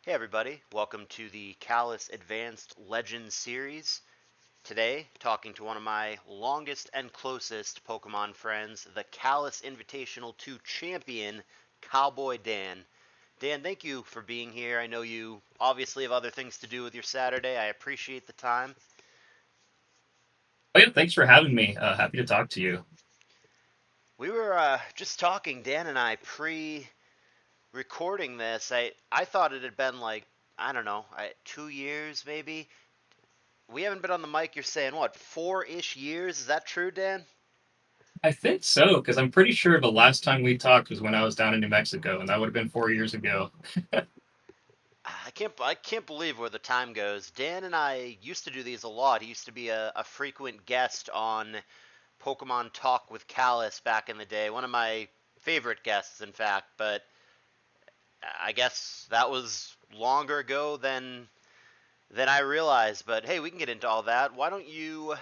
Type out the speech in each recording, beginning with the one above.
Hey everybody, welcome to the CALLOUS Advanced Legends series. Today, talking to one of my longest and closest Pokemon friends, the CALLOUS Invitational 2 champion, Cowboy Dan. Dan, thank you for being here. I know you obviously have other things to do with your Saturday. I appreciate the time. Oh yeah, thanks for having me. Happy to talk to you. We were just talking, Dan and I, pre-recording this. I thought it had been like, I don't know, 2 years maybe. We haven't been on the mic. You're saying what, 4-ish years? Is that true, Dan? I think so, because I'm pretty sure the last time we talked was when I was down in New Mexico, and that would have been 4 years ago. I can't believe where the time goes. Dan and I used to do these a lot. He used to be a frequent guest on Pokemon Talk with Callus back in the day. One of my favorite guests, in fact. But I guess that was longer ago than I realized. But hey, we can get into all that. Why don't you?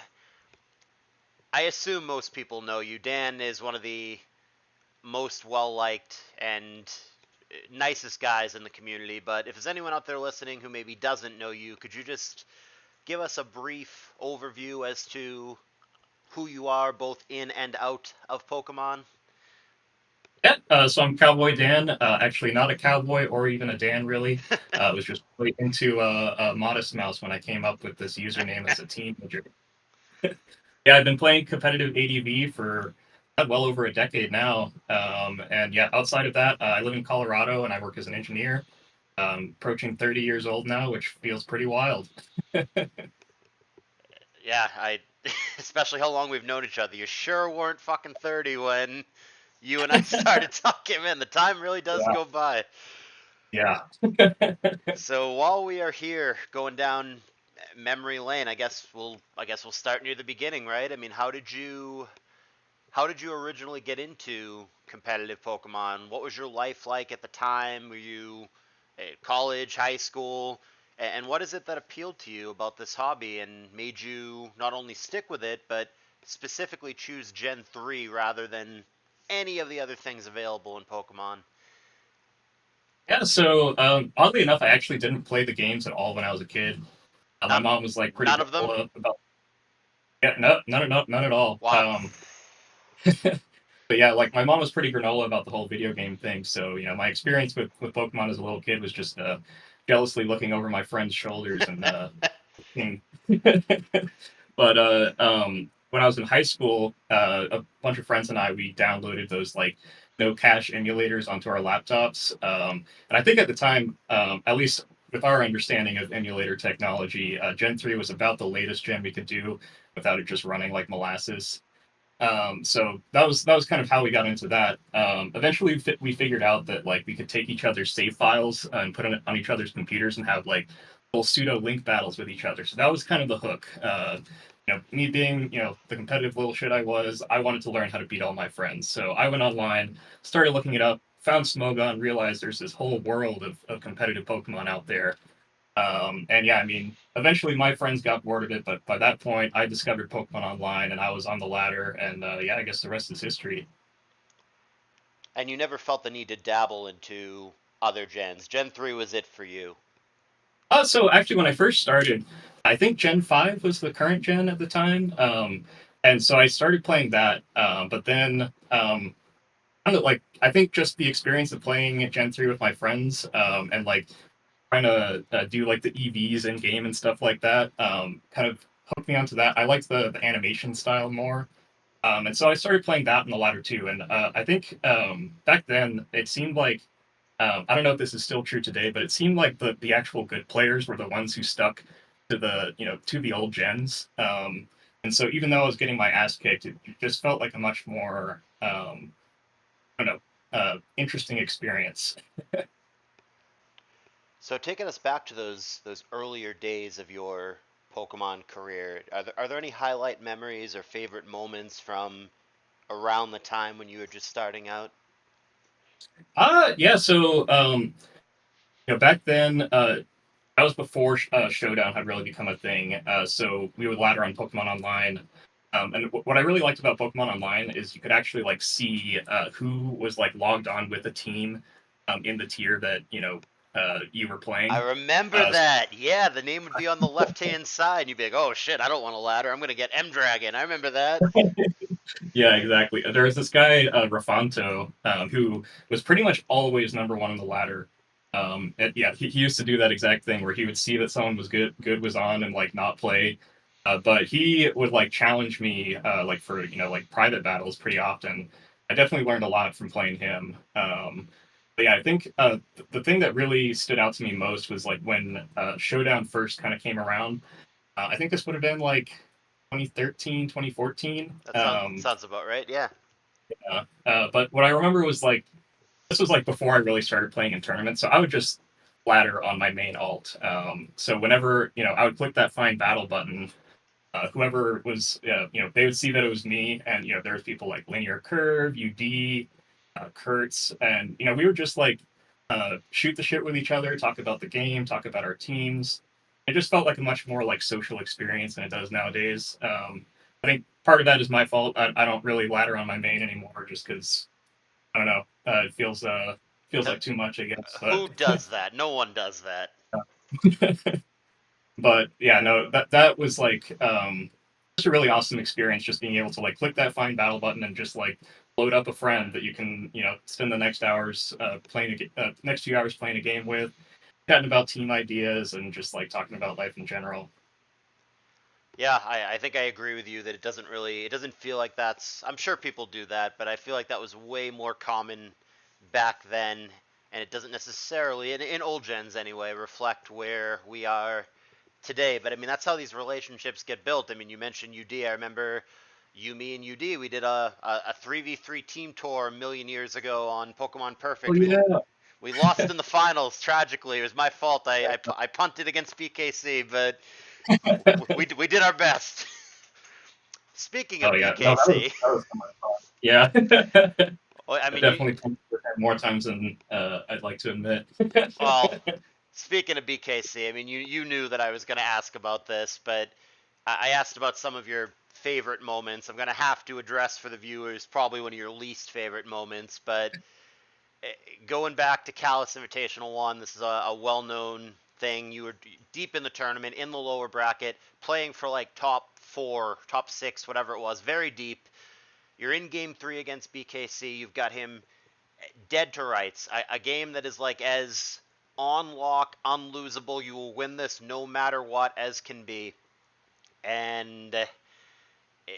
I assume most people know you. Dan is one of the most well liked and nicest guys in the community. But if there's anyone out there listening who maybe doesn't know you, could you just give us a brief overview as to who you are, both in and out of Pokemon? Yeah, so I'm Cowboy Dan. Actually, not a cowboy or even a Dan, really. I was just really into Modest Mouse when I came up with this username as a teenager. Yeah, I've been playing competitive ADV for well over a decade now. And yeah, outside of that, I live in Colorado and I work as an engineer. Approaching 30 years old now, which feels pretty wild. Yeah, especially how long we've known each other. You sure weren't fucking 30 when you and I started talking. Man, the time really does Yeah. go by. Yeah. So while we are here going down memory lane, I guess we'll start near the beginning, right? I mean, how did you originally get into competitive Pokemon? What was your life like at the time? Were you at college, high school? And what is it that appealed to you about this hobby and made you not only stick with it, but specifically choose Gen 3 rather than any of the other things available in Pokemon? Yeah, so oddly enough, I actually didn't play the games at all when I was a kid. My None, mom was like pretty none of them? granola about yeah, no, none at all. Wow. But yeah, like my mom was pretty granola about the whole video game thing. So my experience with Pokemon as a little kid was just jealously looking over my friends' shoulders and being- but when I was in high school, a bunch of friends and I we downloaded those like no cache emulators onto our laptops. And I think at the time, at least with our understanding of emulator technology, Gen 3 was about the latest gen we could do without it just running like molasses. So that was kind of how we got into that. Eventually, we figured out that like we could take each other's save files and put it on each other's computers and have like little pseudo link battles with each other. So that was kind of the hook. Me being the competitive little shit I was, I wanted to learn how to beat all my friends. So I went online, started looking it up, found Smogon, realized there's this whole world of competitive Pokemon out there. And yeah, I mean, eventually my friends got bored of it, but by that point, I discovered Pokemon Online and I was on the ladder. And yeah, I guess the rest is history. And you never felt the need to dabble into other gens. Gen 3 was it for you. So actually, when I first started, I think Gen 5 was the current gen at the time. And so I started playing that. But then, I don't know, like, I think just the experience of playing Gen 3 with my friends and like trying to do like the EVs in game and stuff like that kind of hooked me onto that. I liked the animation style more. And so I started playing that in the latter two. And I think back then it seemed like I don't know if this is still true today, but it seemed like the actual good players were the ones who stuck to the old gens. And so even though I was getting my ass kicked, it just felt like a much more I don't know interesting experience. So taking us back to those earlier days of your Pokemon career, are there any highlight memories or favorite moments from around the time when you were just starting out? Yeah. So back then that was before Showdown had really become a thing. So we would ladder on Pokemon Online. And what I really liked about Pokemon Online is you could actually like see who was like logged on with a team in the tier that you were I playing. remember that. Yeah, the name would be on the left-hand side, and you'd be like, "Oh shit, I don't want a ladder. I'm gonna get M Dragon." I remember that. Yeah, exactly. There was this guy, Rafanto, who was pretty much always number one on the ladder. And yeah, he used to do that exact thing where he would see that someone was good was on and like not play. But he would like challenge me like for like private battles pretty often. I definitely learned a lot from playing him. But yeah, I think the thing that really stood out to me most was like when Showdown first kind of came around. I think this would have been like 2013, 2014. That sounds about right. Yeah. But what I remember was like this was like before I really started playing in tournaments, so I would just ladder on my main alt. So whenever I would click that find battle button, whoever was they would see that it was me, and there was people like Linear Curve, UD, Kurtz, and we would just like shoot the shit with each other, talk about the game, talk about our teams. It just felt like a much more like social experience than it does nowadays. I think part of that is my fault. I don't really ladder on my main anymore, just because I don't know. It feels No, like too much, I guess. who does that? No one does that. But yeah, no, that was like just a really awesome experience. Just being able to like click that find battle button and just like load up a friend that you can spend the next hours next few hours playing a game with, chatting about team ideas and just like talking about life in general. Yeah, I think I agree with you that it doesn't feel like that's, I'm sure people do that, but I feel like that was way more common back then, and it doesn't necessarily, in old gens anyway, reflect where we are today. But I mean, that's how these relationships get built. I mean, you mentioned UD. I remember you, me, and UD. We did a 3v3 team tour a million years ago on Pokemon Oh Perfect. yeah. We lost in the finals tragically. It was my fault. I punted against BKC, but we did our best. Speaking Oh of yeah. No, BKC, that was so much fun. Yeah. well, I I mean, definitely played with him more times than I'd like to admit. well, speaking of BKC, I mean, you knew that I was going to ask about this, but I asked about some of your favorite moments. I'm going to have to address for the viewers probably one of your least favorite moments, but eh, going back to Callus Invitational 1, this is a well-known thing. You were deep in the tournament, in the lower bracket, playing for like top 4, top 6, whatever it was, very deep. You're in game 3 against BKC. You've got him dead to rights. A game that is like as on lock, unlosable. You will win this no matter what, as can be. And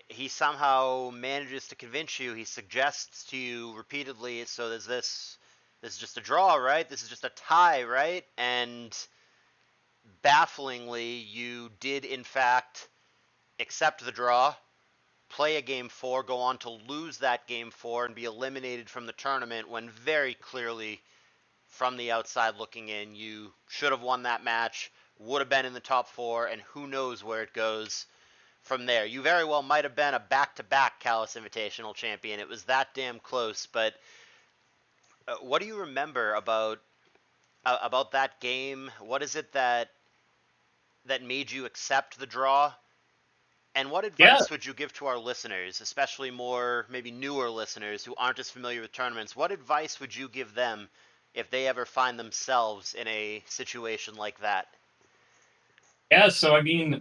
he somehow manages to convince you. He suggests to you repeatedly. So there's this. This is just a draw, right? This is just a tie, right? And bafflingly, you did in fact accept the draw, play a game 4, go on to lose that game 4, and be eliminated from the tournament when very clearly from the outside looking in, you should have won that match, would have been in the top 4, and who knows where it goes from there. You very well might have been a back-to-back Callus Invitational champion. It was that damn close. But what do you remember about that game? What is it that made you accept the draw? And what Yeah. advice would you give to our listeners, especially more maybe newer listeners who aren't as familiar with tournaments? What advice would you give them if they ever find themselves in a situation like that? Yeah, so I mean,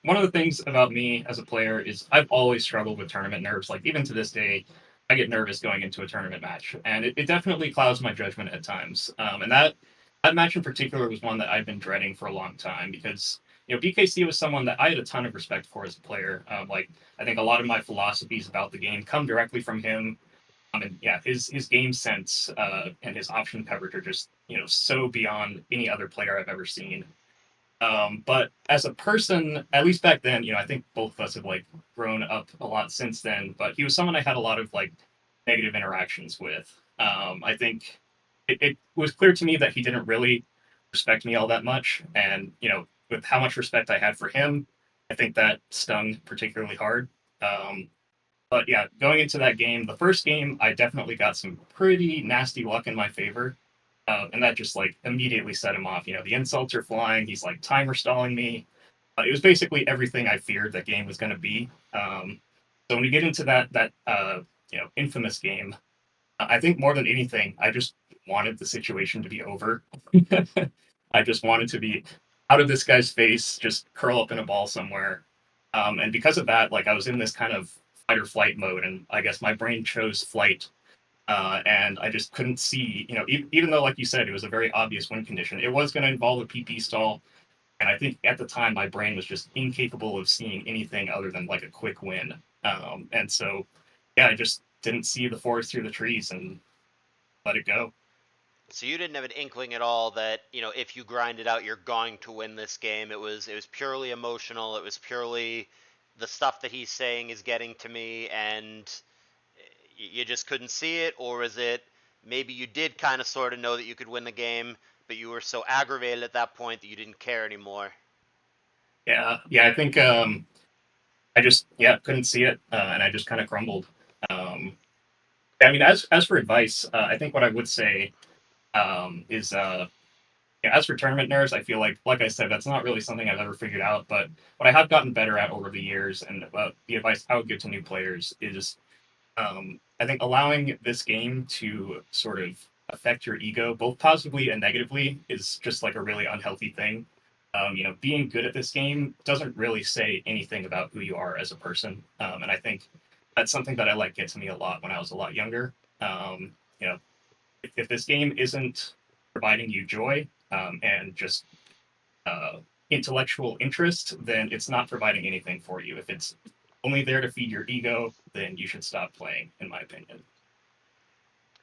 one of the things about me as a player is I've always struggled with tournament nerves. Like even to this day, I get nervous going into a tournament match, and it definitely clouds my judgment at times. And that match in particular was one that I've been dreading for a long time because BKC was someone that I had a ton of respect for as a player. Like I think a lot of my philosophies about the game come directly from him. And yeah, his game sense and his option coverage are just so beyond any other player I've ever seen. But as a person, at least back then, I think both of us have like grown up a lot since then. But he was someone I had a lot of like negative interactions with. I think it was clear to me that he didn't really respect me all that much, and with how much respect I had for him, I think that stung particularly hard. Um, but yeah, going into that game, the first game, I definitely got some pretty nasty luck in my favor. And that just like immediately set him off. The insults are flying. He's like timer stalling me. It was basically everything I feared that game was going to be. So when we get into that infamous game, I think more than anything, I just wanted the situation to be over. I just wanted to be out of this guy's face, just curl up in a ball somewhere. And because of that, like I was in this kind of fight or flight mode, and I guess my brain chose flight. And I just couldn't see, even though, like you said, it was a very obvious win condition, it was going to involve a PP stall. And I think at the time, my brain was just incapable of seeing anything other than like a quick win. And so, yeah, I just didn't see the forest through the trees and let it go. So you didn't have an inkling at all that, if you grind it out, you're going to win this game. It was purely emotional. It was purely the stuff that he's saying is getting to me, and you just couldn't see it. Or is it maybe you did kind of sort of know that you could win the game, but you were so aggravated at that point that you didn't care anymore? Yeah, I think I just couldn't see it, and I just kind of crumbled. Um, I mean, as for advice, I think what I would say is yeah, as for tournament nerves, I feel like I said, that's not really something I've ever figured out. But what I have gotten better at over the years, and the advice I would give to new players is, I think allowing this game to sort of affect your ego, both positively and negatively, is just like a really unhealthy thing. Being good at this game doesn't really say anything about who you are as a person, and I think that's something that I let get to me a lot when I was a lot younger. Um, you know, if this game isn't providing you joy and just uh, intellectual interest, then it's not providing anything for you. If it's only there to feed your ego, then you should stop playing, in my opinion.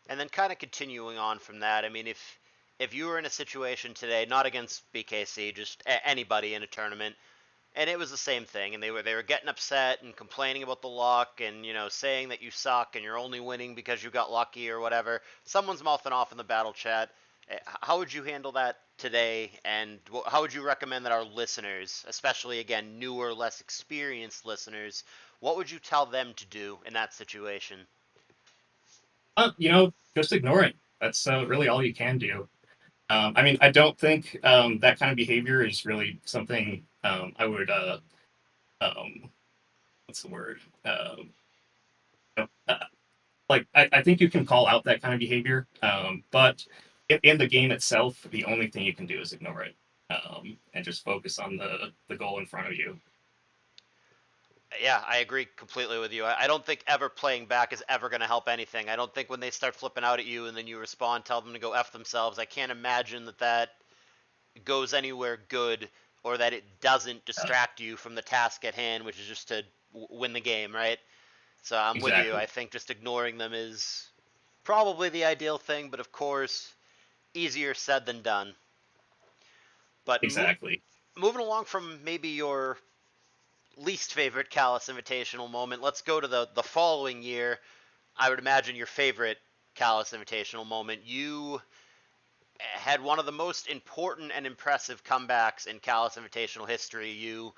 And then kind of continuing on from that, I mean, if you were in a situation today, not against BKC, just anybody in a tournament, and it was the same thing, and they were getting upset and complaining about the luck, and saying that you suck and you're only winning because you got lucky or whatever. Someone's mouthing off in the battle chat. How would you handle that today, and how would you recommend that our listeners, especially again newer, less experienced listeners, what would you tell them to do in that situation? Just ignore it. That's really all you can do. I mean, I don't think that kind of behavior is really something I would, um, what's the word? You know, uh, I think you can call out that kind of behavior, but in the game itself, the only thing you can do is ignore it and just focus on the goal in front of you. Yeah, I agree completely with you. I don't think ever playing back is ever going to help anything. I don't think when they start flipping out at you and then you respond, tell them to go F themselves, I can't imagine that goes anywhere good, or that it doesn't Uh, distract you from the task at hand, which is just to win the game, right? So I'm with you. I exactly, think just ignoring them is probably the ideal thing, but of course, easier said than done. But exactly. moving along from maybe your least favorite Callus Invitational moment, let's go to the following year. I would imagine your favorite Callus Invitational moment. You had one of the most important and impressive comebacks in Callus Invitational history. You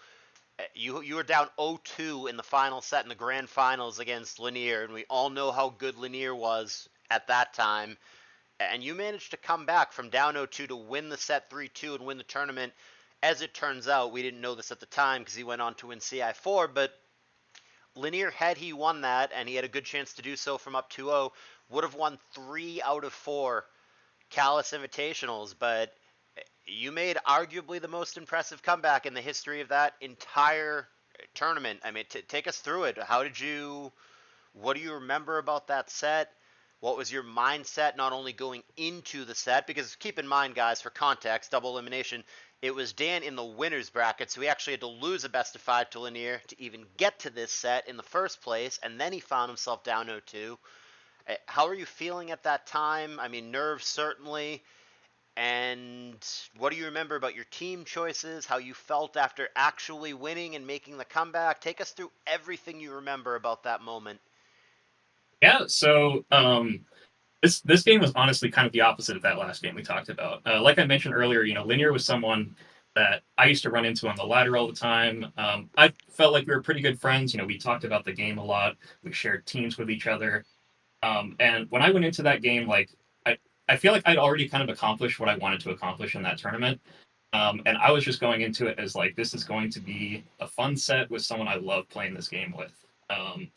were down 0-2 in the final set in the grand finals against Lanier, and we all know how good Lanier was at that time. And you managed to come back from down 0-2 to win the set 3-2 and win the tournament. As it turns out, we didn't know this at the time because he went on to win CI4, but Lanier, had he won that, and he had a good chance to do so from up 2-0, would have won 3 out of 4 Callus Invitationals, but you made arguably the most impressive comeback in the history of that entire tournament. I mean, take us through it. What do you remember about that set? What was your mindset not only going into the set? Because keep in mind, guys, for context, double elimination, it was Dan in the winner's bracket, so he actually had to lose a best of 5 to Lanier to even get to this set in the first place, and then he found himself down 0-2. How are you feeling at that time? I mean, nerves certainly. And what do you remember about your team choices? How you felt after actually winning and making the comeback? Take us through everything you remember about that moment. Yeah. So this game was honestly kind of the opposite of that last game we talked about. Like I mentioned earlier, Linear was someone that I used to run into on the ladder all the time. I felt like we were pretty good friends. We talked about the game a lot. We shared teams with each other. And when I went into that game, like I, I feel like I'd already kind of accomplished what I wanted to accomplish in that tournament. And I was just going into it as like, this is going to be a fun set with someone I love playing this game with. Um,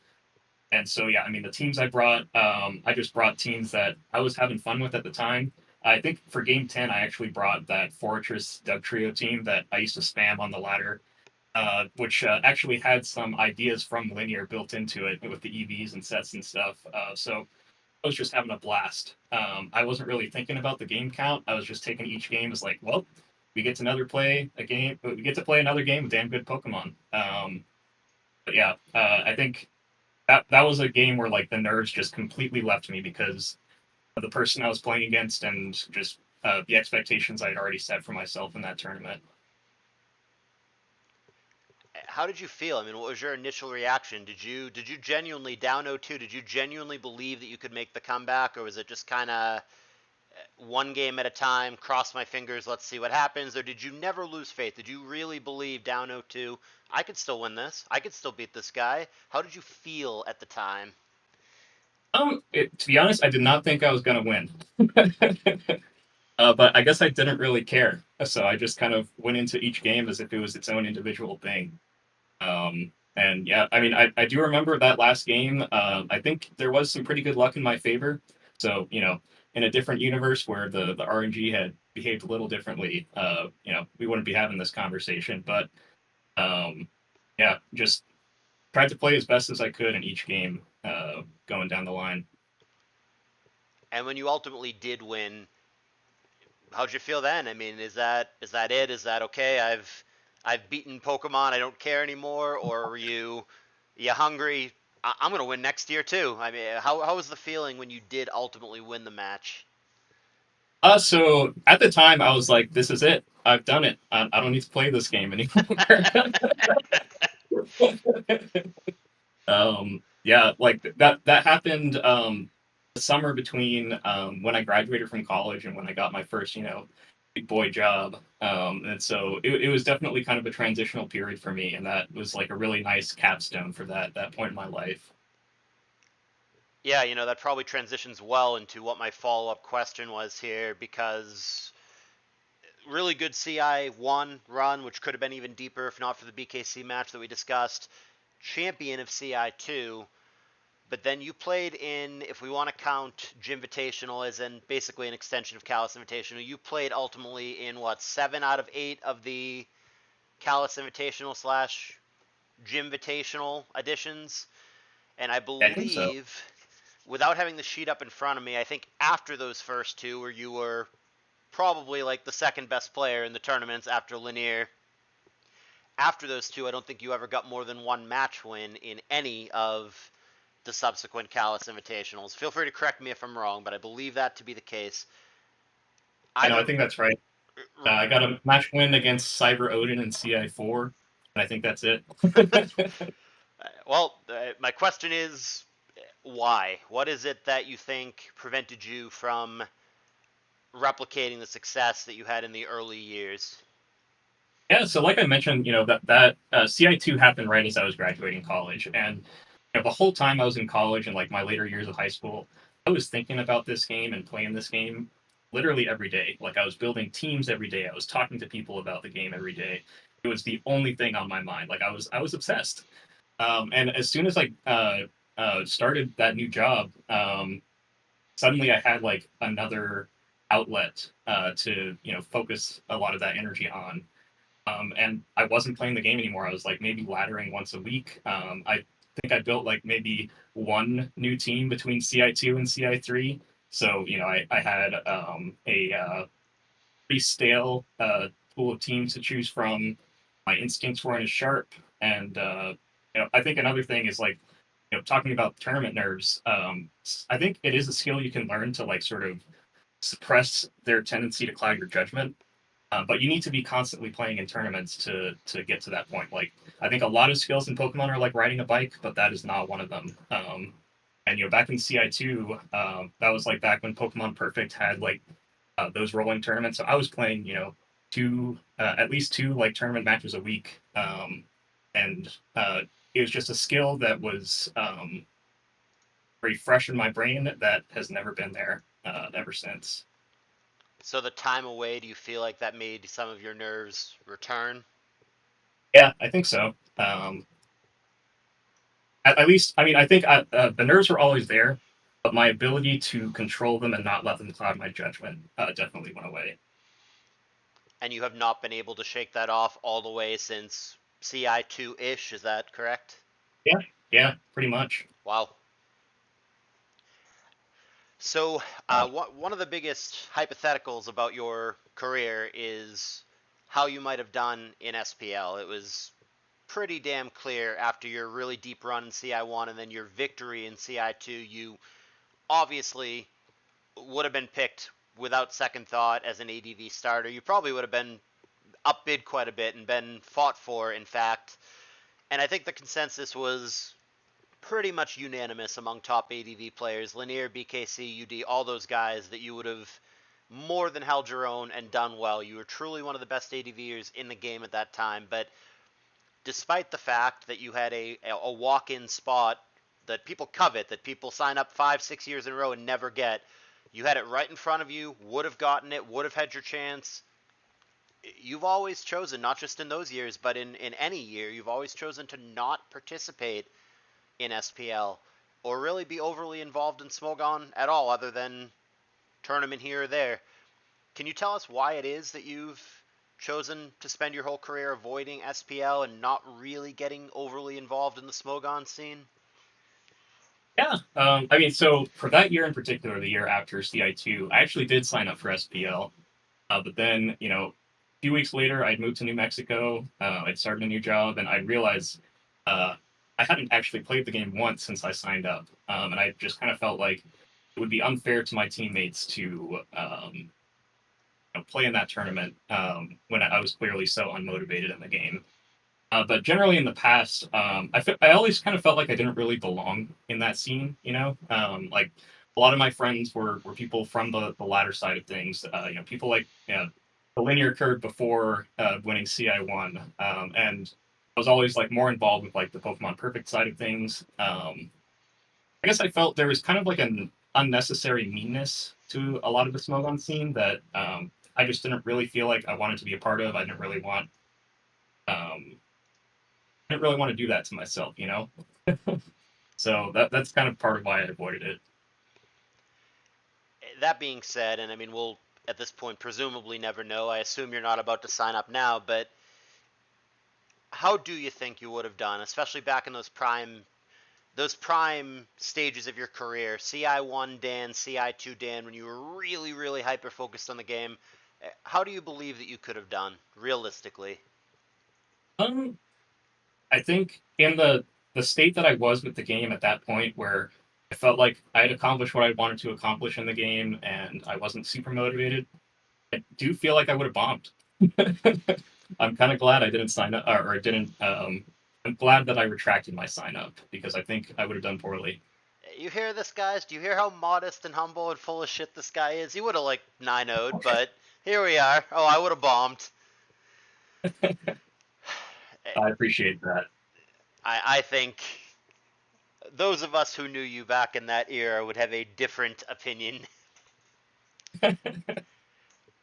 And so, yeah, I mean, the teams I brought, I just brought teams that I was having fun with at the time. I think for game 10, I actually brought that Fortress Doug Trio team that I used to spam on the ladder, which actually had some ideas from Linear built into it with the EVs and sets and stuff. So I was just having a blast. I wasn't really thinking about the game count. I was just taking each game as like, well, we get to another play a game. We get to play another game with damn good Pokemon. But yeah, I think that was a game where like the nerves just completely left me because of the person I was playing against and just the expectations I had already set for myself in that tournament. How did you feel? I mean, what was your initial reaction? Did you genuinely down 0-2? Did you genuinely believe that you could make the comeback, or was it just kind of one game at a time, cross my fingers, let's see what happens? Or did you never lose faith? Did you really believe down 0-2, I could still win this? I could still beat this guy? How did you feel at the time? To be honest, I did not think I was gonna win, but I guess I didn't really care. So I just kind of went into each game as if it was its own individual thing. And yeah, I mean, I do remember that last game. I think there was some pretty good luck in my favor. So, in a different universe where the RNG had behaved a little differently, we wouldn't be having this conversation. But um, yeah, just tried to play as best as I could in each game going down the line. And when you ultimately did win, how'd you feel then? I mean, is that it? Is that okay? I've beaten Pokemon. I don't care anymore. Or were you hungry? I'm gonna win next year too. I mean, how was the feeling when you did ultimately win the match? So at the time, I was like, "This is it. I've done it. I don't need to play this game anymore." Yeah, like that happened the summer between when I graduated from college and when I got my first, big boy job. And so it was definitely kind of a transitional period for me, and that was like a really nice capstone for that point in my life. Yeah, that probably transitions well into what my follow-up question was here because really good CI1 run, which could have been even deeper if not for the BKC match that we discussed. Champion of CI2, but then you played in, if we want to count Gym Invitational as in basically an extension of Callous Invitational, you played ultimately in what, 7 out of 8 of the Callous Invitational slash Gym Invitational editions? And I I think so. believe, without having the sheet up in front of me, I think after those first two, where you were probably like the second best player in the tournaments after Lanier, after those two, I don't think you ever got more than one match win in any of the subsequent Callous Invitationals. Feel free to correct me if I'm wrong, but I believe that to be the case. I know. I Either, think that's right. I got a match win against Cyber Odin in CI4, and I think that's it. well, my question is why? What is it that you think prevented you from replicating the success that you had in the early years? Yeah, so like I mentioned, that CI2 happened right as I was graduating college, and the whole time I was in college and like my later years of high school, I was thinking about this game and playing this game literally every day. Like I was building teams every day. I was talking to people about the game every day. It was the only thing on my mind. Like I was obsessed. And as soon as I started that new job, suddenly I had like another outlet to focus a lot of that energy on. And I wasn't playing the game anymore. I was like maybe laddering once a week. I think I built like maybe one new team between CI2 and CI3. So, I had a pretty stale pool of teams to choose from. My instincts weren't as sharp. And, I think another thing is like, talking about tournament nerves, I think it is a skill you can learn to like sort of suppress their tendency to cloud your judgment. But you need to be constantly playing in tournaments to get to that point. Like I think a lot of skills in Pokemon are like riding a bike, but that is not one of them. And back in CI2, that was like back when Pokemon Perfect had like those rolling tournaments. So I was playing, two at least two like tournament matches a week, and it was just a skill that was very fresh in my brain that has never been there ever since. So the time away, do you feel like that made some of your nerves return? Yeah, I think so. at least, I mean, I think the nerves were always there, but my ability to control them and not let them cloud my judgment definitely went away. And you have not been able to shake that off all the way since CI2 ish. Is that correct? Yeah, yeah, pretty much. Wow. So, Uh, one of the biggest hypotheticals about your career is how you might have done in SPL. It was pretty damn clear after your really deep run in CI1 and then your victory in CI2, you obviously would have been picked without second thought as an ADV starter. You probably would have been upbid quite a bit and been fought for, in fact. And I think the consensus was pretty much unanimous among top ADV players, Linear, BKC, UD, all those guys, that you would have more than held your own and done well. You were truly one of the best ADVers in the game at that time. But despite the fact that you had a walk-in spot that people covet, that people sign up 5, 6 years in a row and never get, you had it right in front of you, would have gotten it, would have had your chance. You've always chosen, not just in those years, but in any year, you've always chosen to not participate in SPL or really be overly involved in Smogon at all, other than tournament here or there. Can you tell us why it is that you've chosen to spend your whole career avoiding SPL and not really getting overly involved in the Smogon scene? yeah, I mean, so for that year in particular, the year after CI2, I actually did sign up for SPL. But then, a few weeks later, I'd moved to New Mexico. I'd started a new job, and I realized uh, I hadn't actually played the game once since I signed up. And I just kind of felt like it would be unfair to my teammates to play in that tournament when I was clearly so unmotivated in the game. But generally, in the past, I always kind of felt like I didn't really belong in that scene. Like a lot of my friends were people from the latter side of things. People like the linear curve before winning CI1, and I was always like more involved with like the Pokemon Perfect side of things. I guess I felt there was kind of like an unnecessary meanness to a lot of the Smogon scene that I just didn't really feel like I wanted to be a part of. Um, I didn't really want to do that to myself. So that's kind of part of why I avoided it. That being said, and I mean, we'll at this point presumably never know. I assume you're not about to sign up now, but how do you think you would have done, especially back in those prime stages of your career, CI1 Dan, CI2 Dan, when you were really, really hyper focused on the game? How do you believe that you could have done realistically? Um, I think in the state that I was with the game at that point, where I felt like I had accomplished what I wanted to accomplish in the game, and I wasn't super motivated, I do feel like I would have bombed. I'm kind of glad I didn't sign up, or I didn't. I'm glad that I retracted my sign up because I think I would have done poorly. You hear this, guys? Do you hear how modest and humble and full of shit this guy is? He would have like 9-0'd, but here we are. Oh, I would have bombed. I appreciate that. I think those of us who knew you back in that era would have a different opinion.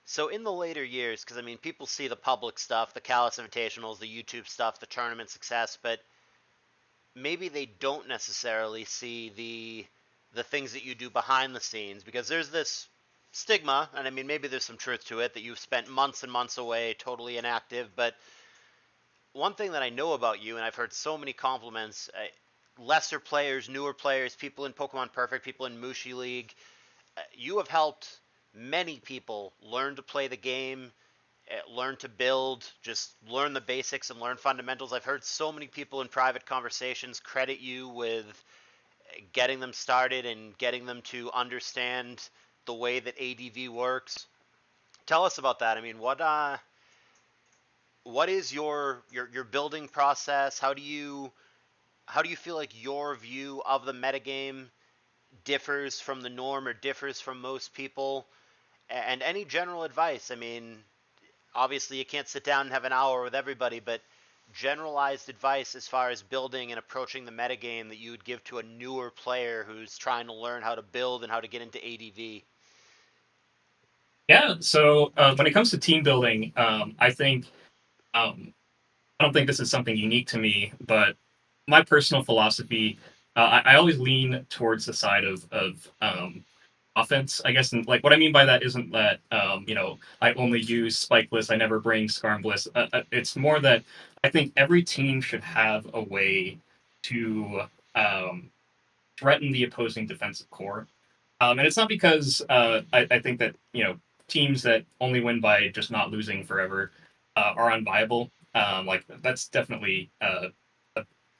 So in the later years, because I mean, people see the public stuff, the Callous Invitationals, the YouTube stuff, the tournament success, but maybe they don't necessarily see the things that you do behind the scenes, because there's this stigma, and I mean, maybe there's some truth to it, that you've spent months and months away, totally inactive. But one thing that I know about you, and I've heard so many compliments, lesser players, newer players, people in Pokemon Perfect, people in Mushi League, you have helped many people learn to play the game, learn to build, just learn the basics and learn fundamentals. I've heard so many people in private conversations credit you with getting them started and getting them to understand the way that ADV works. Tell us about that. I mean, what is your building process? How do you feel like your view of the metagame differs from the norm or differs from most people? And any general advice? I mean, obviously you can't sit down and have an hour with everybody, but generalized advice as far as building and approaching the metagame that you would give to a newer player who's trying to learn how to build and how to get into ADV. Yeah. So when it comes to team building, I think um, I don't think this is something unique to me, but my personal philosophy, I always lean towards the side of offense, I guess. And like what I mean by that isn't that I only use spikeless, I never bring scarmbless. It's more that I think every team should have a way to um, threaten the opposing defensive core. And it's not because I think that teams that only win by just not losing forever are unviable. Like that's definitely a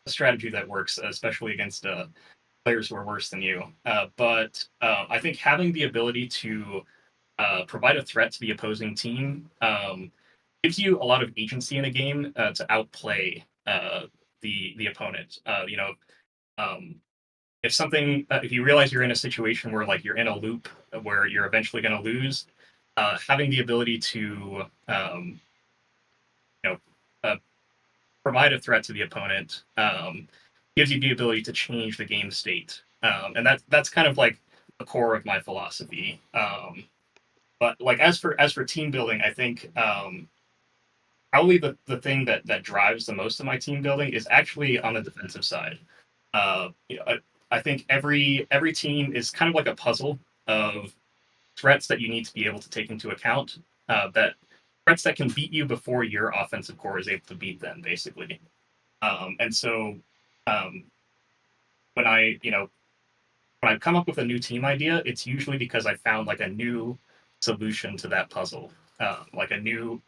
strategy that works, especially against players who are worse than you. But I think having the ability to provide a threat to the opposing team gives you a lot of agency in a game to outplay the opponent. Um, if you realize you're in a situation where like you're in a loop where you're eventually going to lose, having the ability to you know uh, provide a threat to the opponent gives you the ability to change the game state, and that's kind of like the core of my philosophy. But like as for team building, I think probably the thing that drives the most of my team building is actually on the defensive side. I think every team is kind of like a puzzle of threats that you need to be able to take into account. That threats that can beat you before your offensive core is able to beat them, basically. And so um, when I come up with a new team idea, it's usually because I found like a new solution to that puzzle, like a new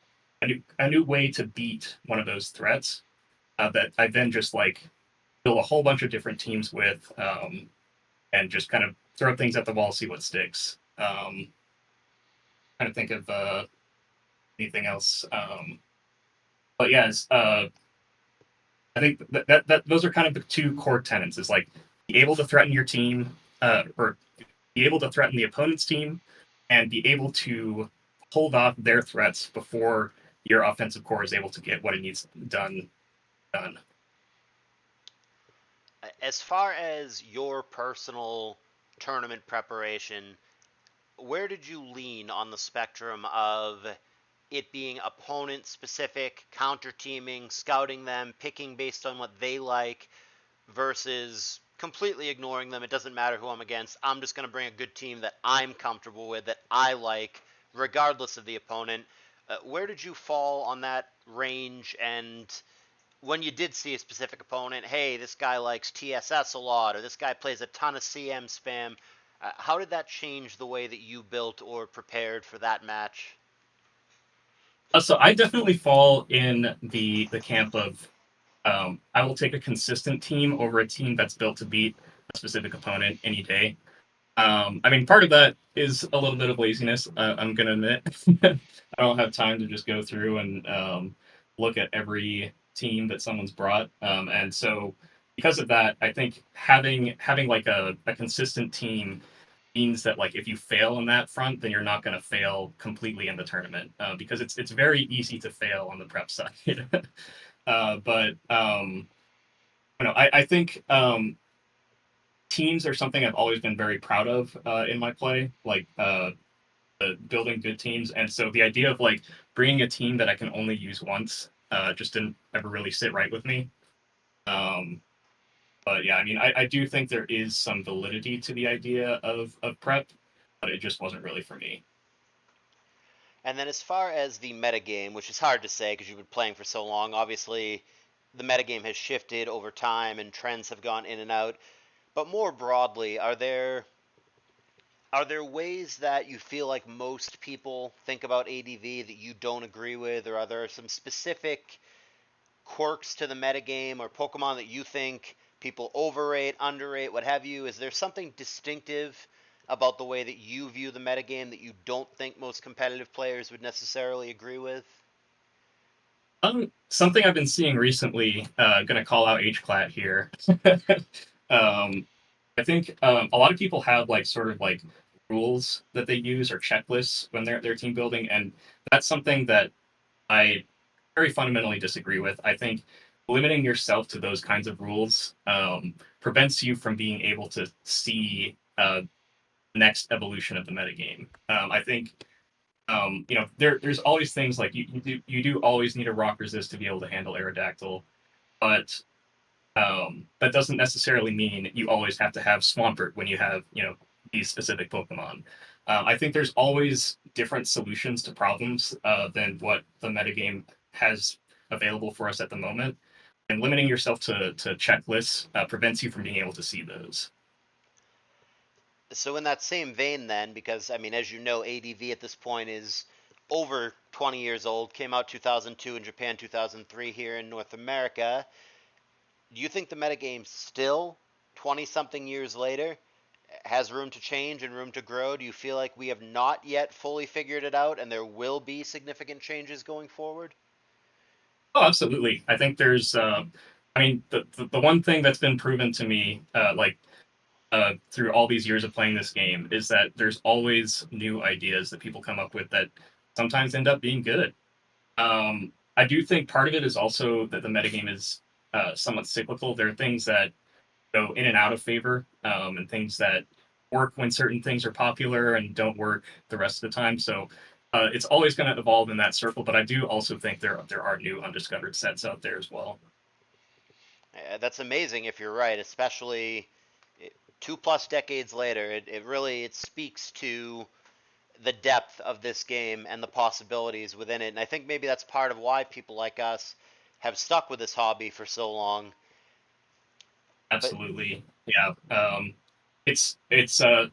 way to beat one of those threats that I then just like build a whole bunch of different teams with, and just kind of throw things at the wall, see what sticks. Trying to think of anything else. But yes, I think that those are kind of the two core tenets: is like be able to threaten your team, or be able to threaten the opponent's team, and be able to hold off their threats before your offensive core is able to get what it needs done. As far as your personal tournament preparation, where did you lean on the spectrum of it being opponent specific, counter teaming, scouting them, picking based on what they like, versus completely ignoring them? It doesn't matter who I'm against. I'm just going to bring a good team that I'm comfortable with, that I like, regardless of the opponent. Where did you fall on that range? And when you did see a specific opponent, hey, this guy likes TSS a lot, or this guy plays a ton of CM spam, how did that change the way that you built or prepared for that match? So I definitely fall in the camp of I will take a consistent team over a team that's built to beat a specific opponent any day. I mean, part of that is a little bit of laziness. I'm gonna admit, I don't have time to just go through and look at every team that someone's brought, and so because of that, I think having like a consistent team means that like if you fail in that front, then you're not going to fail completely in the tournament, because it's very easy to fail on the prep side. But I think teams are something I've always been very proud of in my play, like building good teams. And so the idea of like bringing a team that I can only use once just didn't ever really sit right with me. Um, but yeah, I mean, I do think there is some validity to the idea of prep, but it just wasn't really for me. And then as far as the metagame, which is hard to say because you've been playing for so long, obviously the metagame has shifted over time and trends have gone in and out. But more broadly, are there ways that you feel like most people think about ADV that you don't agree with, or are there some specific quirks to the metagame or Pokemon that you think people overrate, underrate, what have you? Is there something distinctive about the way that you view the metagame that you don't think most competitive players would necessarily agree with? Something I've been seeing recently, gonna call out HCLAT here. um, I think a lot of people have like sort of like rules that they use or checklists when they're team building, and that's something that I very fundamentally disagree with. I think limiting yourself to those kinds of rules prevents you from being able to see the next evolution of the metagame. I think there's always things like you do always need a rock resist to be able to handle Aerodactyl, but That doesn't necessarily mean you always have to have Swampert when you have, these specific Pokemon. I think there's always different solutions to problems than what the metagame has available for us at the moment. And limiting yourself to checklists prevents you from being able to see those. So in that same vein, then, because I mean, as you know, ADV at this point is over 20 years old. Came out 2002 in Japan, 2003 here in North America. Do you think the metagame still, 20 something years later, has room to change and room to grow? Do you feel like we have not yet fully figured it out and there will be significant changes going forward? Oh, absolutely. I think there's, I mean, the one thing that's been proven to me, through all these years of playing this game, is that there's always new ideas that people come up with that sometimes end up being good. I do think part of it is also that the metagame is somewhat cyclical. There are things that go in and out of favor, and things that work when certain things are popular and don't work the rest of the time. So it's always going to evolve in that circle. But I do also think there are new undiscovered sets out there as well. That's amazing if you're right, especially 2 plus decades later. It really it speaks to the depth of this game and the possibilities within it. And I think maybe that's part of why people like us have stuck with this hobby for so long. But Absolutely, yeah.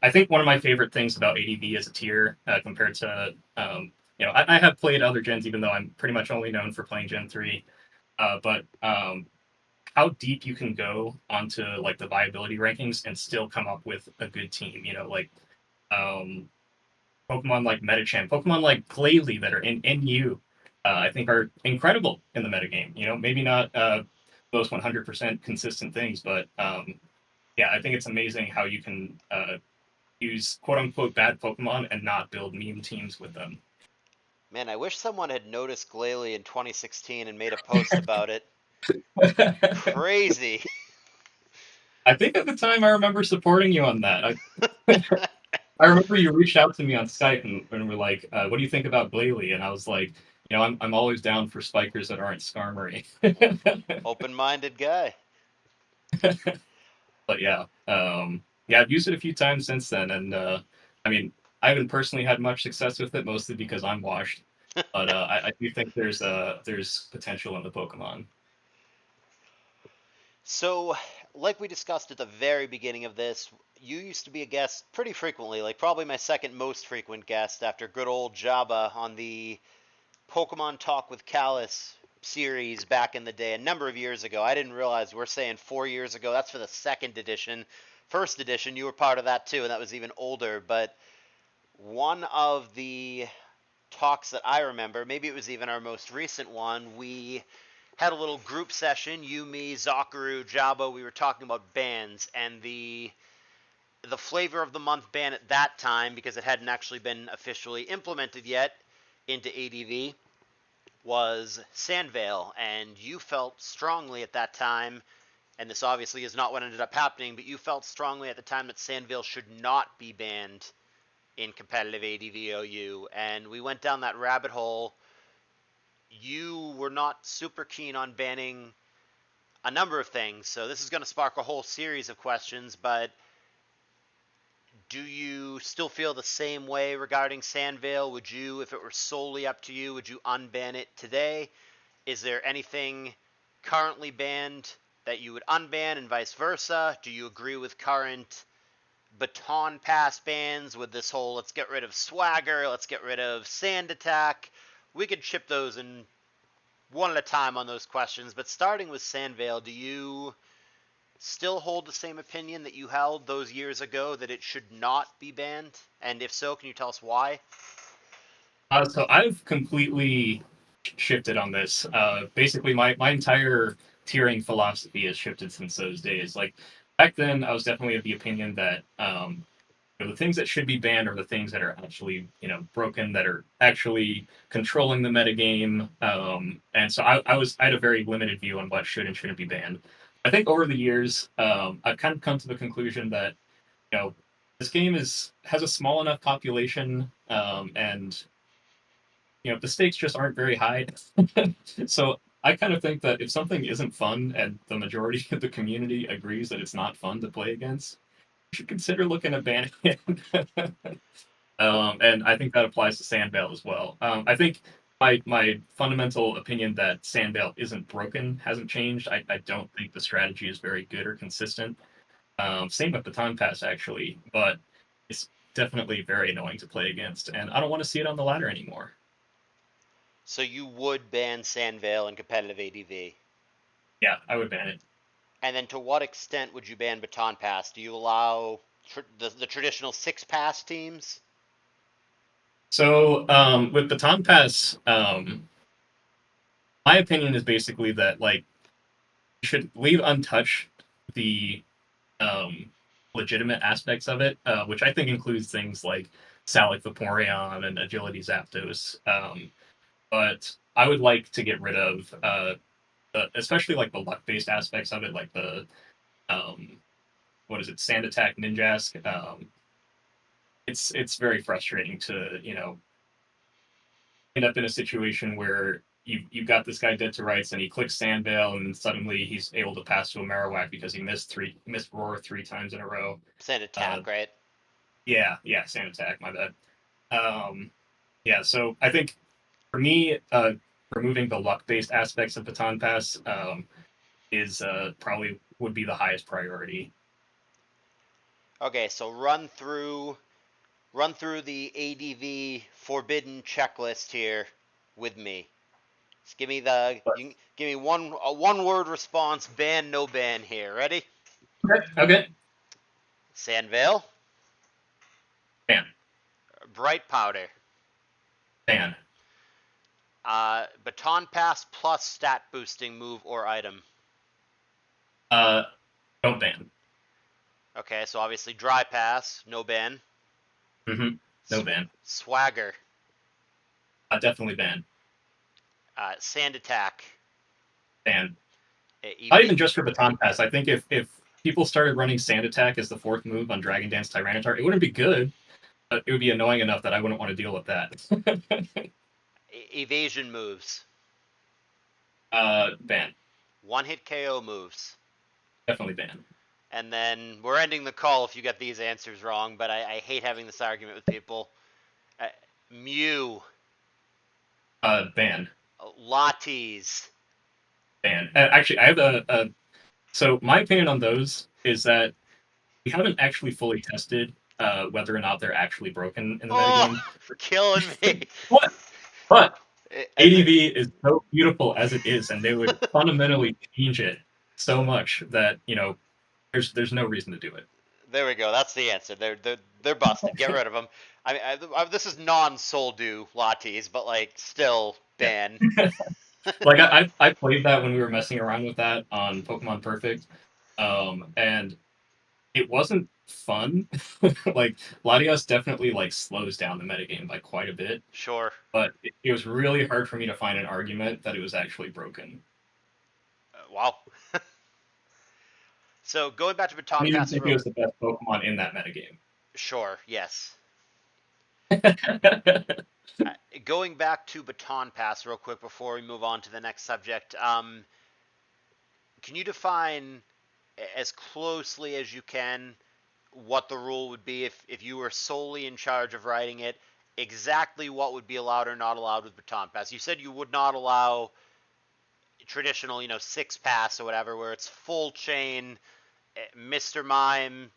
I think one of my favorite things about ADV as a tier compared to I have played other gens even though I'm pretty much only known for playing Gen 3. But how deep you can go onto like the viability rankings and still come up with a good team. Like um, Pokemon like Metachamp, Pokemon like Glalie that are in NU, I think are incredible in the metagame. Maybe not those 100% consistent things, but yeah, I think it's amazing how you can use quote unquote bad Pokemon and not build meme teams with them. man, I wish someone had noticed Glalie in 2016 and made a post about it. Crazy. I think at the time I remember supporting you on that. I remember you reached out to me on Skype and were like, "What do you think about Glalie?" And I was like, I'm always down for spikers that aren't Skarmory. Open-minded guy. But yeah, yeah, I've used it a few times since then, and I mean, I haven't personally had much success with it, mostly because I'm washed. But I do think there's potential in the Pokemon. So, like we discussed at the very beginning of this, you used to be a guest pretty frequently, like probably my second most frequent guest after good old Jabba on the Pokemon Talk with CALLOUS series back in the day, a number of years ago. I didn't realize we're saying 4 years ago. That's for the second edition. First edition, you were part of that too, and that was even older. But one of the talks that I remember, maybe it was even our most recent one, we had a little group session. You, me, Zakaru, Jabba. We were talking about bands and the flavor of the month ban at that time, because it hadn't actually been officially implemented yet into ADV, was Sandvale, and you felt strongly at that time, and this obviously is not what ended up happening, but you felt strongly at the time that Sandvale should not be banned in competitive ADVOU, and we went down that rabbit hole. You were not super keen on banning a number of things, so this is going to spark a whole series of questions, but do you still feel the same way regarding Sandvale? Would you, if it were solely up to you, would you unban it today? Is there anything currently banned that you would unban and vice versa? Do you agree with current baton pass bans with this whole let's get rid of swagger, let's get rid of sand attack? We could chip those in one at a time on those questions, but starting with Sandvale, do you still hold the same opinion that you held those years ago that it should not be banned? And if so, can you tell us why? So I've completely shifted on this. Basically, my entire tiering philosophy has shifted since those days. Like back then, I was definitely of the opinion that the things that should be banned are the things that are actually broken, that are actually controlling the metagame. And so I had a very limited view on what should and shouldn't be banned. I think over the years, I've kind of come to the conclusion that you know this game has a small enough population, and the stakes just aren't very high. So I kind of think that if something isn't fun and the majority of the community agrees that it's not fun to play against, you should consider looking at banning it. And I think that applies to Sandvale as well. I think my fundamental opinion that Sandvale isn't broken hasn't changed. I don't think the strategy is very good or consistent. Same with Baton Pass actually, but it's definitely very annoying to play against, and I don't want to see it on the ladder anymore. So you would ban Sandvale in competitive ADV. Yeah, I would ban it. And then to what extent would you ban Baton Pass? Do you allow the traditional 6-pass teams? So with Baton Pass, my opinion is basically that like you should leave untouched the legitimate aspects of it, which I think includes things like Salic Vaporeon and Agility Zapdos. But I would like to get rid of especially like the luck based aspects of it, like the what is it, Sand Attack Ninjask. It's very frustrating to end up in a situation where you've got this guy dead to rights and he clicks Sandvale and suddenly he's able to pass to a Marowak because he missed Roar 3 times in a row. Sand Uh, attack, right? yeah, Sand Attack, my bad. Yeah, so I think for me, removing the luck based aspects of Baton Pass is probably would be the highest priority. Okay, so run through the ADV forbidden checklist here with me. Just give me the But you can give me a one word response, ban no ban here. Ready? okay, Sandvale, ban, bright powder, ban, baton pass plus stat boosting move or item. uh, don't ban. Okay, so obviously dry pass, no ban. Mm-hmm. No ban. Swagger, Definitely ban. sand attack, Ban. Not ev- even just for Baton Pass. I think if people started running Sand Attack as the fourth move on Dragon Dance Tyranitar, it wouldn't be good, but it would be annoying enough that I wouldn't want to deal with that. evasion moves, Ban. one hit KO moves. Definitely ban. And then we're ending the call if you get these answers wrong, but I hate having this argument with people. Uh, Mew, Ban. Lattes. Ban. Actually, I have so my opinion on those is that we haven't actually fully tested whether or not they're actually broken in the Oh, metagame. killing me. What? But As it, ADV is so beautiful as it is, and they would fundamentally change it so much that there's no reason to do it. there we go. That's the answer. They're busted. Get rid of them. I mean, this is non-Soldu Lattes, but like still Yeah. ban. Like I played that when we were messing around with that on Pokemon Perfect, and it wasn't fun. Like Latios definitely like slows down the metagame by quite a bit, Sure. but it was really hard for me to find an argument that it was actually broken. Wow. So going back to I Baton didn't even Pass think it real. was the best Pokemon in that metagame. Sure. Yes. Going back to Baton Pass real quick before we move on to the next subject. Can you define as closely as you can what the rule would be if you were solely in charge of writing it? Exactly what would be allowed or not allowed with Baton Pass? You said you would not allow traditional, 6-pass or whatever, where it's full chain, Mr. Mime,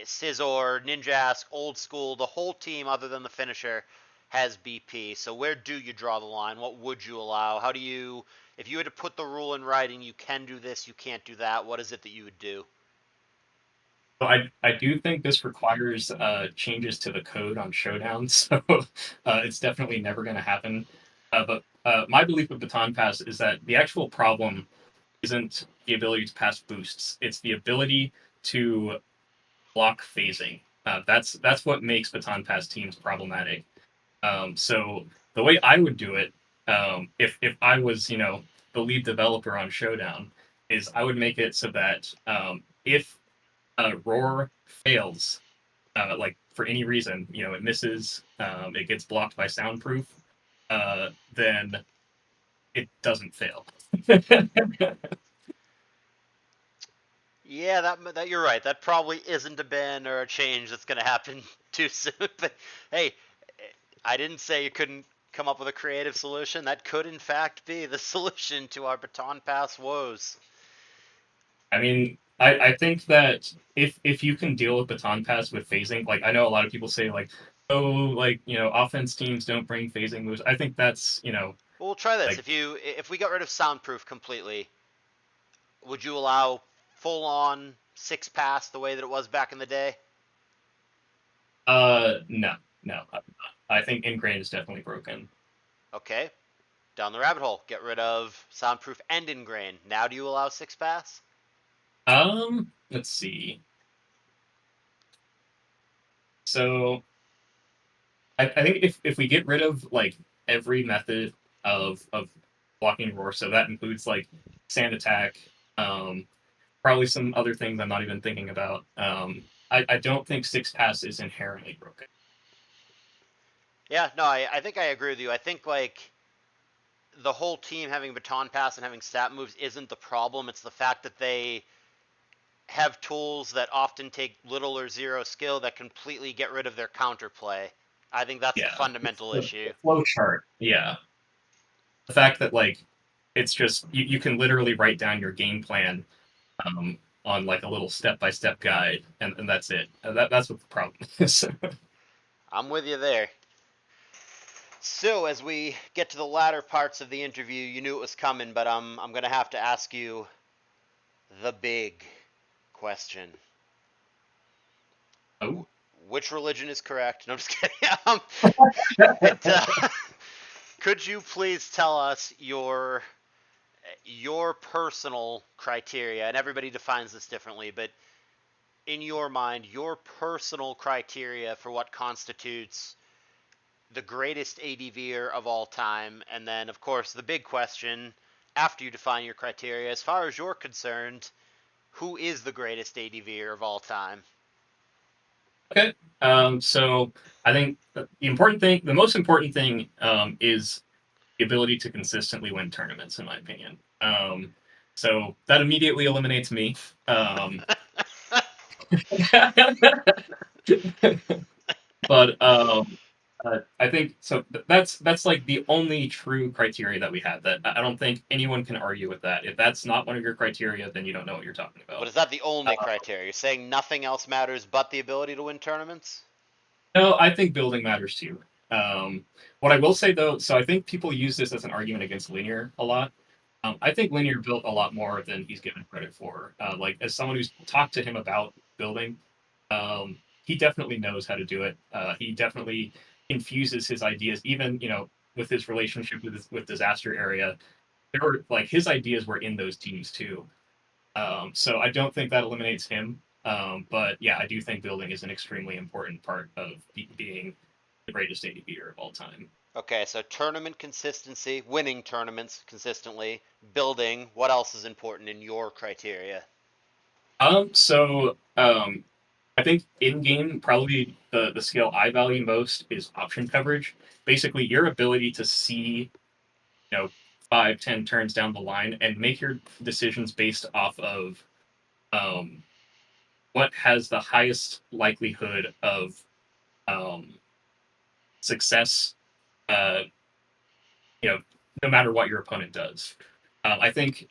Scizor, Ninjask, Old School, the whole team other than the finisher has BP. So where do you draw the line? What would you allow? How do you, if you had to put the rule in writing, you can do this, you can't do that, what is it that you would do? So I do think this requires changes to the code on Showdown, so it's definitely never going to happen. But my belief with Baton Pass is that the actual problem isn't the ability to pass boosts; it's the ability to block phasing. That's what makes Baton Pass teams problematic. So the way I would do it, if I was the lead developer on Showdown, is I would make it so that if Roar fails, like for any reason, it misses, it gets blocked by soundproof, then it doesn't fail. Yeah, that you're right. That probably isn't a ban or a change that's going to happen too soon. But hey, I didn't say you couldn't come up with a creative solution. That could, in fact, be the solution to our baton pass woes. I mean, I think that if you can deal with baton pass with phasing, like I know a lot of people say like, oh, like offense teams don't bring phasing moves. I think that's Well, we'll try this. like If we got rid of soundproof completely, would you allow full on six pass the way that it was back in the day? no, no, I'm not. I think ingrained is definitely broken. Okay, down the rabbit hole. Get rid of soundproof and ingrain. Now do you allow six pass? Let's see. So I think if we get rid of like every method of blocking roar, so that includes like sand attack, probably some other things I'm not even thinking about. I don't think six pass is inherently broken. Yeah, no, I think I agree with you. I think like the whole team having baton pass and having stat moves isn't the problem. It's the fact that they have tools that often take little or zero skill that completely get rid of their counterplay. I think that's the Yeah, fundamental issue. the flow chart. Yeah, the fact that like it's just you can literally write down your game plan on like a little step-by-step guide, and that's it. That's what the problem is. I'm with you there. So as we get to the latter parts of the interview, you knew it was coming, but I'm gonna have to ask you the big question. Oh, Which religion is correct? No, I'm just kidding. It, could you please tell us your personal criteria? And everybody defines this differently, but in your mind, your personal criteria for what constitutes the greatest ADVer of all time, and then, of course, the big question after you define your criteria, as far as you're concerned, who is the greatest ADVer of all time? okay. So I think the most important thing, is the ability to consistently win tournaments, in my opinion. So that immediately eliminates me. But I think so. That's like the only true criteria that we have. That I don't think anyone can argue with that. If that's not one of your criteria, then you don't know what you're talking But about. is that the only criteria? You're saying nothing else matters but the ability to win tournaments? No, I think building matters too. What I will say though, so I think people use this as an argument against linear a lot. I think linear built a lot more than he's given credit for. Like as someone who's talked to him about building, he definitely knows how to do it. He definitely infuses his ideas, even with his relationship with disaster area. There were like his ideas were in those teams too. So I don't think that eliminates him. But yeah, I do think building is an extremely important part of being the greatest ADPer of all time. Okay, so tournament consistency, winning tournaments consistently, building. What else is important in your criteria? So I think in game, probably the skill I value most is option coverage. Basically, your ability to see, you know, 5, 10 turns down the line and make your decisions based off of um, what has the highest likelihood of um, success. Uh, you know, no matter what your opponent does. I think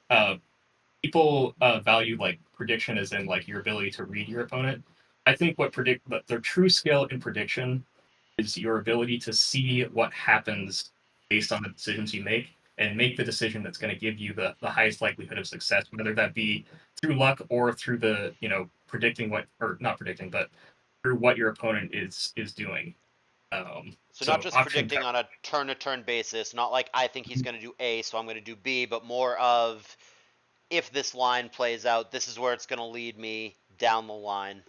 people value like prediction as in like your ability to read your opponent. I think but their true skill in prediction is your ability to see what happens based on the decisions you make and make the decision that's going to give you the highest likelihood of success, whether that be through luck or through the predicting what or not predicting, but through what your opponent is doing. So not So just option predicting on a turn-to-turn basis, not like I think he's going to do A, so I'm going to do B, but more of if this line plays out, this is where it's going to lead me down the line.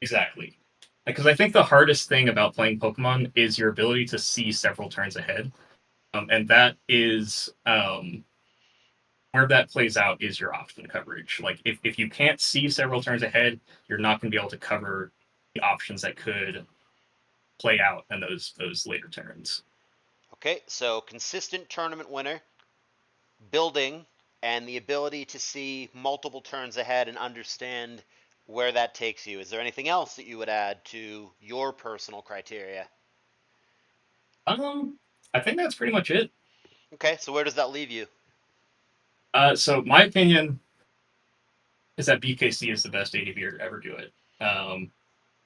exactly. Because I think the hardest thing about playing Pokemon is your ability to see several turns ahead. And that is where that plays out is your option coverage. Like if you can't see several turns ahead, you're not going to be able to cover the options that could play out in those later turns. Okay, so consistent tournament winner, building, and the ability to see multiple turns ahead and understand where that takes you. Is there anything else that you would add to your personal criteria? I think that's pretty much it. Okay, so where does that leave you? So my opinion is that BKC is the best ADV to ever do it.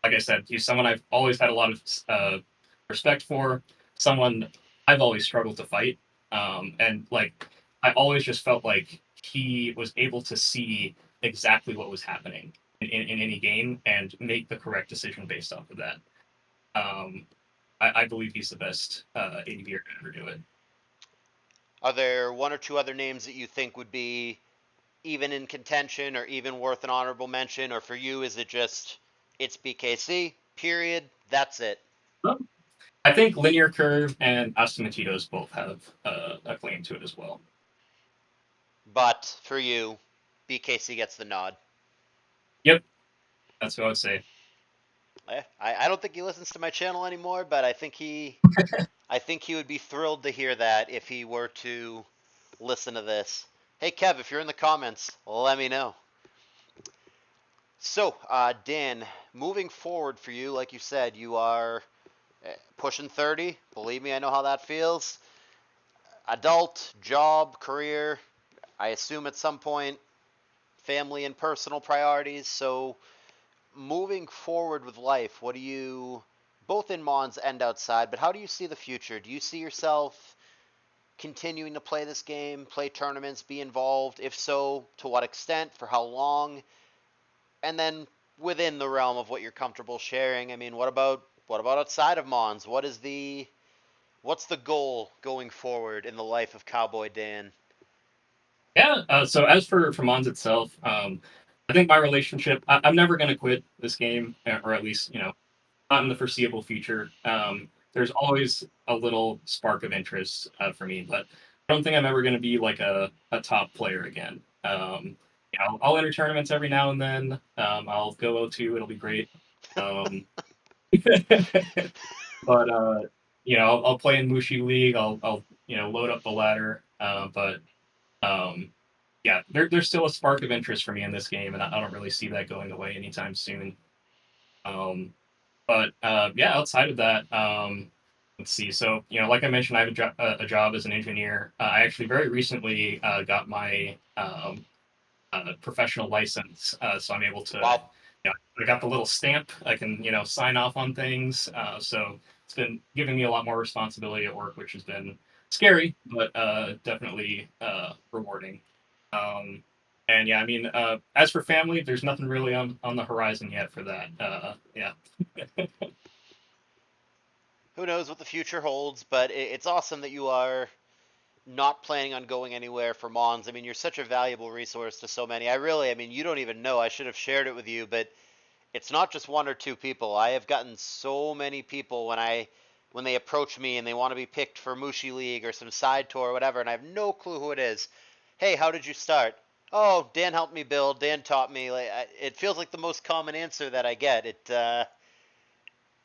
Like I said, he's someone I've always had a lot of respect for. Someone I've always struggled to fight, and like I always just felt like he was able to see exactly what was happening in any game and make the correct decision based off of that. Um, I believe he's the best ADV to ever do it. Are there one or two other names that you think would be even in contention or even worth an honorable mention? Or for you, is it just it's BKC, period, that's it? Um, I think Linear Curve and Astamatitos both have a claim to it as well. But for you, BKC gets the nod. Yep, that's what I would say. I don't think he listens to my channel anymore, but I think he would be thrilled to hear that if he were to listen to this. Hey Kev, if you're in the comments, let me know. So, Dan, moving forward for you, like you said, you are pushing 30. Believe me, I know how that feels. Adult, job, career, I assume at some point, family and personal priorities. So, moving forward with life, what do you, both in Mons and outside, but how do you see the future? Do you see yourself continuing to play this game, play tournaments, be involved? If so, to what extent, for how long? And then within the realm of what you're comfortable sharing, I mean, what about outside of Mons? What's the goal going forward in the life of Cowboy Dan? Yeah. So as for Mons itself, I think my relationship, I'm never going to quit this game, or at least not in the foreseeable future. There's always a little spark of interest for me, but I don't think I'm ever going to be like a top player again. I'll enter tournaments every now and then. I'll go O2. It'll be great. Um, but I'll play in Mushi League. I'll load up the ladder. But um, yeah, there's still a spark of interest for me in this game, and I don't really see that going away anytime soon. Um, but yeah, outside of that, let's see. So like I mentioned, I have a job as an engineer. I actually very recently got my professional license, so I'm able to. Wow. I got the little stamp. I can sign off on things. So it's been giving me a lot more responsibility at work, which has been scary, but definitely rewarding. Um, and yeah, I mean, as for family, there's nothing really on the horizon yet for that. Yeah. Who knows what the future holds, but it's awesome that you are not planning on going anywhere for Mons. I mean, you're such a valuable resource to so many. I mean, you don't even know. I should have shared it with you, but it's not just one or two people. I have gotten so many people when they approach me and they want to be picked for Mushi League or some side tour or whatever, and I have no clue who it is. Hey, how did you start? Oh, Dan helped me build. Dan taught me. It feels like the most common answer that I get.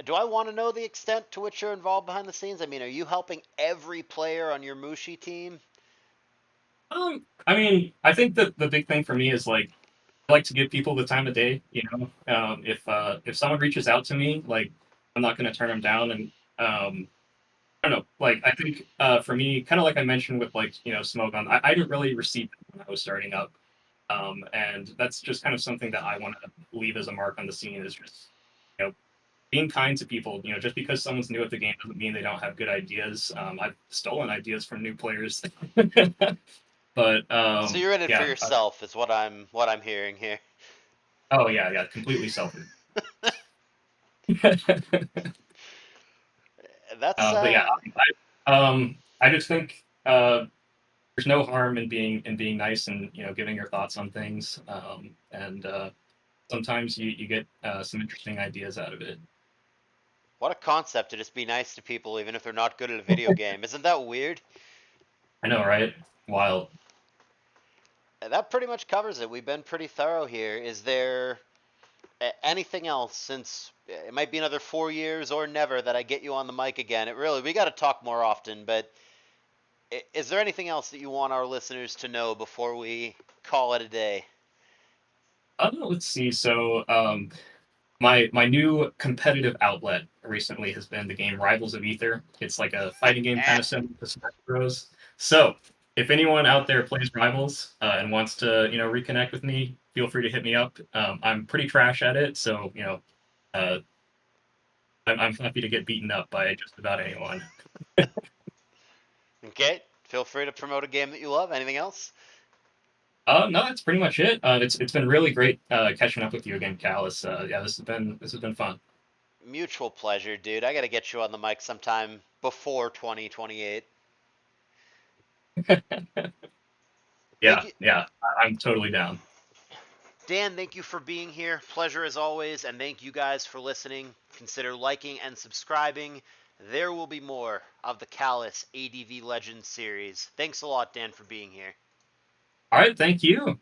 Do I want to know the extent to which you're involved behind the scenes? I mean, are you helping every player on your Mushi team? I mean, I think that the big thing for me is like I like to give people the time of day. If someone reaches out to me, like I'm not going to turn them down. And I don't know. Like I think for me, kind of like I mentioned with like Smogon, I didn't really receive it when I was starting up, and that's just kind of something that I want to leave as a mark on the scene is just being kind to people. Just because someone's new at the game doesn't mean they don't have good ideas. I've stolen ideas from new players, but So you're in it for yeah. yourself, is what I'm hearing here. Oh yeah, yeah, completely selfish. That's But yeah, I just think there's no harm in being nice and giving your thoughts on things. And sometimes you get some interesting ideas out of it. what a concept to just be nice to people even if they're not good at a video game. Isn't that weird? I know, right? Wild. That pretty much covers it. We've been pretty thorough here. Is there anything else since it might be another 4 years or never that I get you on the mic again? We got to talk more often, but Is there anything else that you want our listeners to know before we call it a day? Let's see. So, my new competitive outlet recently has been the game Rivals of Ether. It's like a fighting game kind of similar to Smash Bros. So, if anyone out there plays Rivals and wants to, reconnect with me, feel free to hit me up. I'm pretty trash at it, so uh, I'm happy to get beaten up by just about anyone. Okay, feel free to promote a game that you love. Anything else? No, that's pretty much it. It's been really great catching up with you again, Callus. Yeah, this has been fun. Mutual pleasure, dude. I got to get you on the mic sometime before 2028. Thank Yeah, you. yeah, I'm totally down. Dan, thank you for being here. Pleasure as always. And thank you guys for listening. Consider liking and subscribing. There will be more of the Callous ADV Legends series. Thanks a lot, Dan, for being here. All right, thank you.